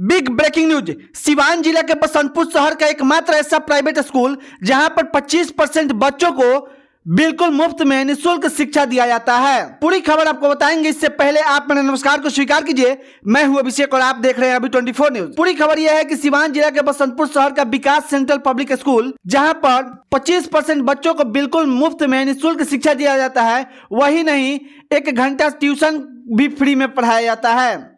Big breaking news. Siwan जिला के बसंतपुर शहर का एकमात्र ऐसा प्राइवेट स्कूल जहां पर 25% बच्चों को बिल्कुल मुफ्त में निःशुल्क शिक्षा दिया जाता है। पूरी खबर आपको बताएंगे। इससे पहले आप मेरे नमस्कार को स्वीकार कीजिए। मैं हूं अभिषेक और आप देख रहे हैं अभी 24 न्यूज। पूरी खबर यह है कि सिवान जिला के बसंतपुर शहर का विकास सेंट्रल पब्लिक स्कूल जहां पर 25% बच्चों को बिल्कुल मुफ्त में निःशुल्क शिक्षा दिया जाता है, वही नहीं 1 घंटा ट्यूशन भी फ्री में पढ़ाया जाता है।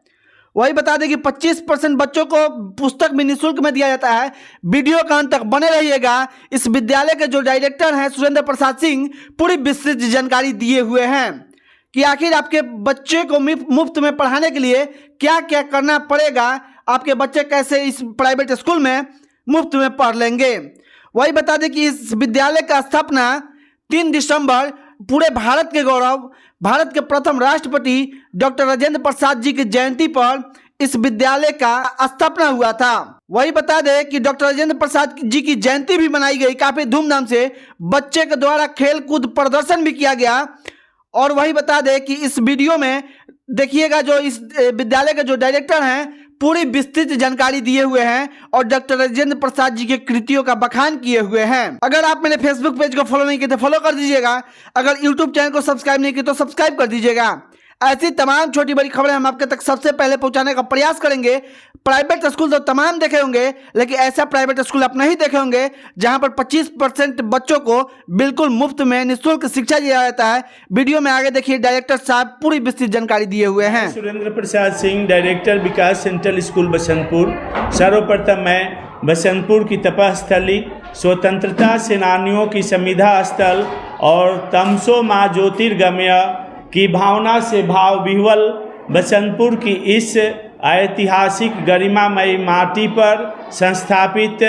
वही बता दें कि 25% बच्चों को पुस्तक भी निःशुल्क में दिया जाता है। वीडियो का अंत तक बने रहिएगा। इस विद्यालय के जो डायरेक्टर हैं सुरेंद्र प्रसाद सिंह पूरी विस्तृत जानकारी दिए हुए हैं कि आखिर आपके बच्चे को मुफ्त में पढ़ाने के लिए क्या क्या करना पड़ेगा, आपके बच्चे कैसे इस प्राइवेट स्कूल में मुफ्त में पढ़ लेंगे। वही बता दें कि इस विद्यालय का स्थापना 3 दिसंबर पूरे भारत के गौरव, भारत के प्रथम राष्ट्रपति डॉक्टर राजेंद्र प्रसाद जी की जयंती पर इस विद्यालय का स्थापना हुआ था। वही बता दें कि डॉक्टर राजेंद्र प्रसाद जी की जयंती भी मनाई गई काफी धूमधाम से। बच्चे के द्वारा खेल कूद प्रदर्शन भी किया गया। और वही बता दें कि इस वीडियो में देखिएगा जो इस विद्यालय के जो डायरेक्टर हैं पूरी विस्तृत जानकारी दिए हुए हैं और डॉक्टर राजेंद्र प्रसाद जी के कृतियों का बखान किए हुए हैं। अगर आप मेरे फेसबुक पेज को फॉलो नहीं किए तो फॉलो कर दीजिएगा। अगर यूट्यूब चैनल को सब्सक्राइब नहीं किए तो सब्सक्राइब कर दीजिएगा। ऐसी तमाम छोटी बड़ी खबरें हम आपके तक सबसे पहले पहुंचाने का प्रयास करेंगे। प्राइवेट स्कूल तो तमाम देखे होंगे, लेकिन ऐसा प्राइवेट स्कूल आप नहीं देखे होंगे जहां पर 25% बच्चों को बिल्कुल मुफ्त में निःशुल्क शिक्षा दिया जाता है। वीडियो में आगे देखिए डायरेक्टर साहब पूरी विस्तृत जानकारी दिए हुए हैं। सुरेंद्र प्रसाद सिंह, डायरेक्टर विकास सेंट्रल स्कूल बसंतपुर। सर्वप्रथम मैं बसंतपुर की तपस्थली, स्वतंत्रता सेनानियों की संविधा स्थल और तमसो माँ ज्योतिर्गमय की भावना से भाव विह्वल बसंतपुर की इस ऐतिहासिक गरिमामयी माटी पर संस्थापित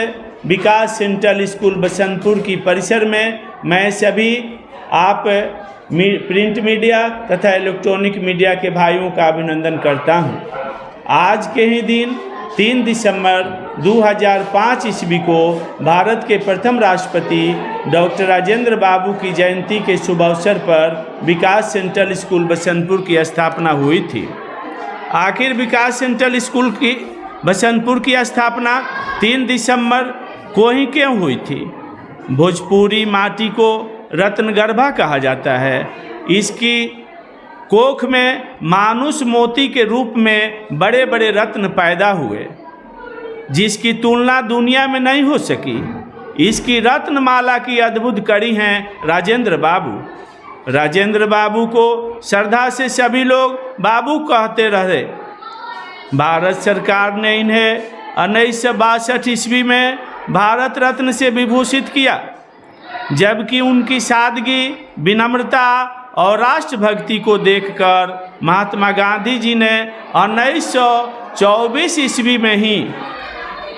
विकास सेंट्रल स्कूल बसंतपुर की परिसर में मैं सभी आप प्रिंट मीडिया तथा इलेक्ट्रॉनिक मीडिया के भाइयों का अभिनंदन करता हूं। आज के ही दिन 3 दिसंबर 2005 ईस्वी को भारत के प्रथम राष्ट्रपति डॉक्टर राजेंद्र बाबू की जयंती के शुभ अवसर पर विकास सेंट्रल स्कूल बसंतपुर की स्थापना हुई थी। आखिर विकास सेंट्रल स्कूल की बसंतपुर की स्थापना 3 दिसंबर को ही क्यों हुई थी? भोजपुरी माटी को रत्नगर्भा कहा जाता है। इसकी कोख में मानुष मोती के रूप में बड़े बड़े रत्न पैदा हुए, जिसकी तुलना दुनिया में नहीं हो सकी। इसकी रत्नमाला की अद्भुत कड़ी हैं राजेंद्र बाबू। राजेंद्र बाबू को श्रद्धा से सभी लोग बाबू कहते रहे। भारत सरकार ने इन्हें 1962 ईस्वी में भारत रत्न से विभूषित किया, जबकि उनकी सादगी, विनम्रता और राष्ट्रभक्ति को देखकर महात्मा गांधी जी ने 1924 ईस्वी में ही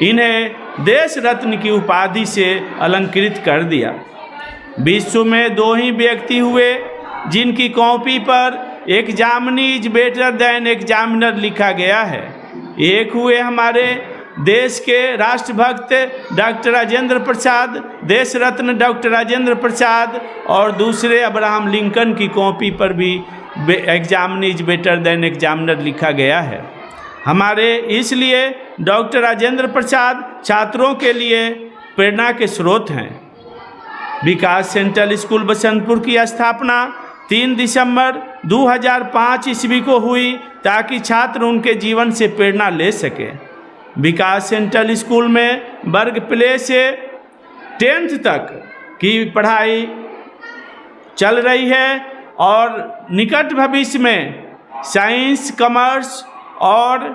इन्हें देश रत्न की उपाधि से अलंकृत कर दिया। विश्व में 2 ही व्यक्ति हुए जिनकी कॉपी पर examinee is better than examiner लिखा गया है। एक हुए हमारे देश के राष्ट्रभक्त डॉक्टर राजेंद्र प्रसाद, देश रत्न डॉक्टर राजेंद्र प्रसाद, और दूसरे अब्राहम लिंकन की कॉपी पर भी examinee is better than examiner लिखा गया है। हमारे इसलिए डॉक्टर राजेंद्र प्रसाद छात्रों के लिए प्रेरणा के स्रोत हैं। विकास सेंट्रल स्कूल बसंतपुर की स्थापना 3 दिसंबर 2005 ईस्वी को हुई ताकि छात्र उनके जीवन से प्रेरणा ले सके। विकास सेंट्रल स्कूल में वर्ग प्ले से 10th तक की पढ़ाई चल रही है और निकट भविष्य में साइंस, कॉमर्स और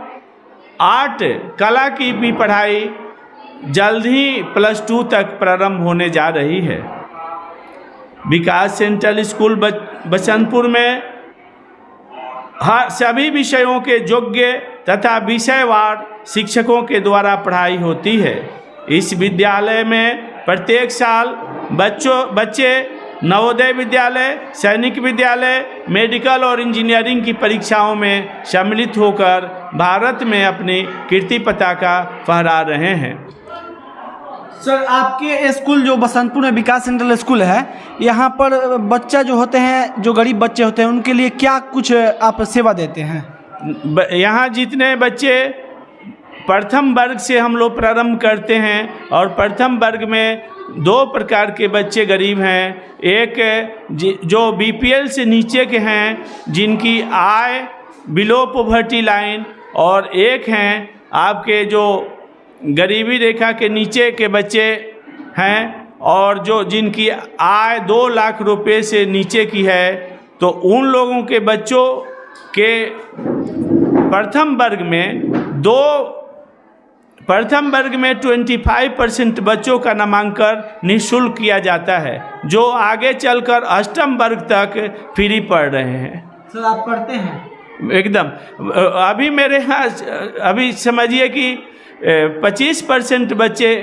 आर्ट, कला की भी पढ़ाई जल्द ही +2 तक प्रारंभ होने जा रही है। विकास सेंट्रल स्कूल बसंतपुर में सभी विषयों के योग्य तथा विषयवार शिक्षकों के द्वारा पढ़ाई होती है। इस विद्यालय में प्रत्येक साल बच्चे नवोदय विद्यालय, सैनिक विद्यालय, मेडिकल और इंजीनियरिंग की परीक्षाओं में सम्मिलित होकर भारत में अपनी कीर्ति पताका फहरा रहे हैं। सर, आपके स्कूल जो बसंतपुर में विकास सेंट्रल स्कूल है, यहाँ पर बच्चा जो होते हैं, जो गरीब बच्चे होते हैं, उनके लिए क्या कुछ आप सेवा देते हैं? यहाँ जितने बच्चे प्रथम वर्ग से हम लोग प्रारंभ करते हैं और प्रथम वर्ग में 2 प्रकार के बच्चे गरीब हैं। एक जो बीपीएल से नीचे के हैं, जिनकी आय बिलो पॉवर्टी लाइन, और एक हैं आपके जो गरीबी रेखा के नीचे के बच्चे हैं और जो जिनकी आय 2 लाख रुपए से नीचे की है। तो उन लोगों के बच्चों के प्रथम वर्ग में 25% बच्चों का नामांकन निःशुल्क किया जाता है, जो आगे चलकर अष्टम वर्ग तक फ्री पढ़ रहे हैं। सर आप पढ़ते हैं? एकदम। अभी मेरे यहाँ अभी समझिए कि 25% बच्चे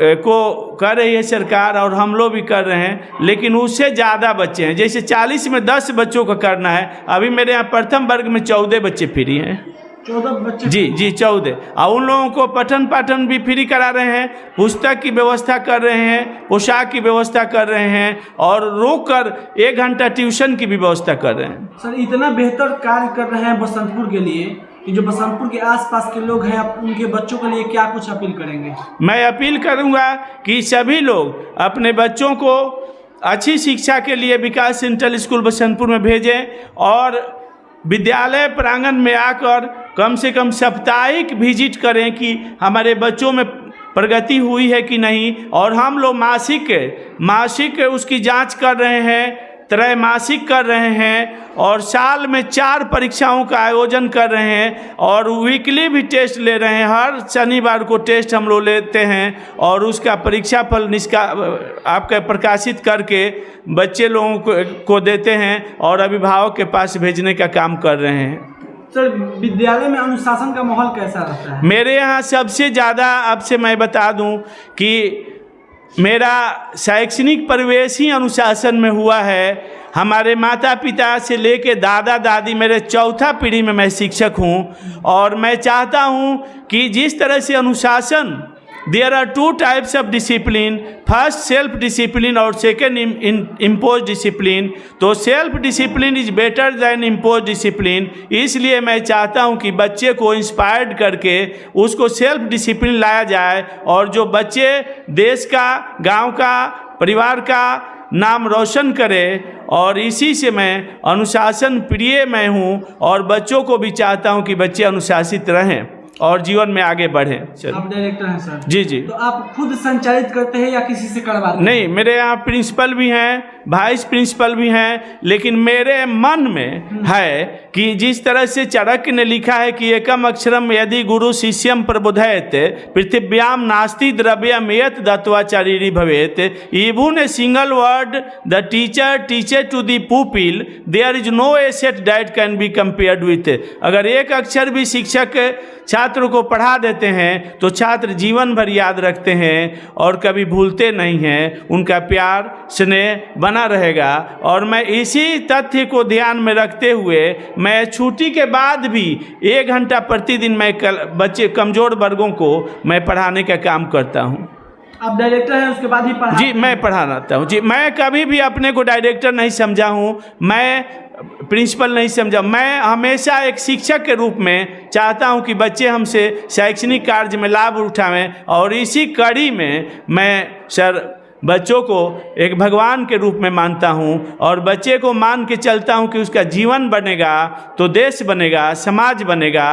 को कर रही है सरकार और हम लोग भी कर रहे हैं, लेकिन उससे ज़्यादा बच्चे हैं। जैसे 40 में 10 बच्चों को करना है, अभी मेरे यहाँ प्रथम वर्ग में 14 बच्चे फ्री हैं। 14 बच्चे? जी 14। और उन लोगों को पठन पाठन भी फ्री करा रहे हैं, पुस्तक की व्यवस्था कर रहे हैं, पोशाक की व्यवस्था कर रहे हैं और रोक कर 1 घंटा ट्यूशन की भी व्यवस्था कर रहे हैं। सर इतना बेहतर कार्य कर रहे हैं बसंतपुर के लिए कि जो बसंतपुर के आसपास के लोग हैं, आप उनके बच्चों के लिए क्या कुछ अपील करेंगे? मैं अपील करूंगा कि सभी लोग अपने बच्चों को अच्छी शिक्षा के लिए विकास सेंट्रल स्कूल बसंतपुर में भेजें और विद्यालय प्रांगण में आकर कम से कम साप्ताहिक विजिट करें कि हमारे बच्चों में प्रगति हुई है कि नहीं। और हम लोग मासिक उसकी जांच कर रहे हैं, त्रैमासिक कर रहे हैं और साल में 4 परीक्षाओं का आयोजन कर रहे हैं और वीकली भी टेस्ट ले रहे हैं। हर शनिवार को टेस्ट हम लोग लेते हैं और उसका परीक्षा फल आपका प्रकाशित करके बच्चे लोगों को देते हैं और अभिभावक के पास भेजने का काम कर रहे हैं। सर विद्यालय में अनुशासन का माहौल कैसा रहता है? मेरे यहाँ सबसे ज़्यादा आपसे मैं बता दूं कि मेरा शैक्षणिक परिवेश ही अनुशासन में हुआ है। हमारे माता पिता से लेके दादा दादी, मेरे 4था पीढ़ी में मैं शिक्षक हूँ और मैं चाहता हूँ कि जिस तरह से अनुशासन, there are 2 types of discipline, first self discipline और सेकेंड इम्पोज डिसिप्लिन। तो self discipline is better than impose discipline. इसलिए मैं चाहता हूं कि बच्चे को इंस्पायर्ड करके उसको सेल्फ डिसिप्लिन लाया जाए और जो बच्चे देश का, गांव का, परिवार का नाम रोशन करे। और इसी से मैं अनुशासन प्रिय मैं हूं और बच्चों को भी चाहता हूं कि बच्चे अनुशासित रहें और जीवन में आगे बढ़ें। आप डायरेक्टर हैं सर? जी। तो आप खुद संचालित करते हैं या किसी से करवाते हैं? नहीं, मेरे यहाँ प्रिंसिपल भी हैं, वाइस प्रिंसिपल भी हैं, लेकिन मेरे मन में है कि जिस तरह से चाणक्य ने लिखा है कि एकम अक्षरम यदि गुरु शिष्यम प्रबोधयत पृथिव्याम नास्ति द्रव्यम यत दत्वाचार्य भवेत। Even a single word the teacher teacher to the pupil, there is no asset that can be compared with. अगर एक अक्षर भी शिक्षक छात्र को पढ़ा देते हैं तो छात्र जीवन भर याद रखते हैं और कभी भूलते नहीं हैं। उनका प्यार स्नेह बना रहेगा। और मैं इसी तथ्य को ध्यान में रखते हुए मैं छुट्टी के बाद भी 1 घंटा प्रतिदिन मैं बच्चे कमज़ोर वर्गों को मैं पढ़ाने का काम करता हूँ। आप डायरेक्टर हैं, उसके बाद ही पढ़ा? जी, मैं पढ़ाता हूँ। जी, मैं कभी भी अपने को डायरेक्टर नहीं समझा हूँ, मैं प्रिंसिपल नहीं समझा। मैं हमेशा एक शिक्षक के रूप में चाहता हूं कि बच्चे हमसे शैक्षणिक कार्य में लाभ उठावें और इसी कड़ी में मैं सर बच्चों को एक भगवान के रूप में मानता हूं और बच्चे को मान के चलता हूं कि उसका जीवन बनेगा तो देश बनेगा, समाज बनेगा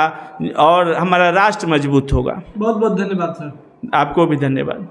और हमारा राष्ट्र मजबूत होगा। बहुत बहुत धन्यवाद सर। आपको भी धन्यवाद।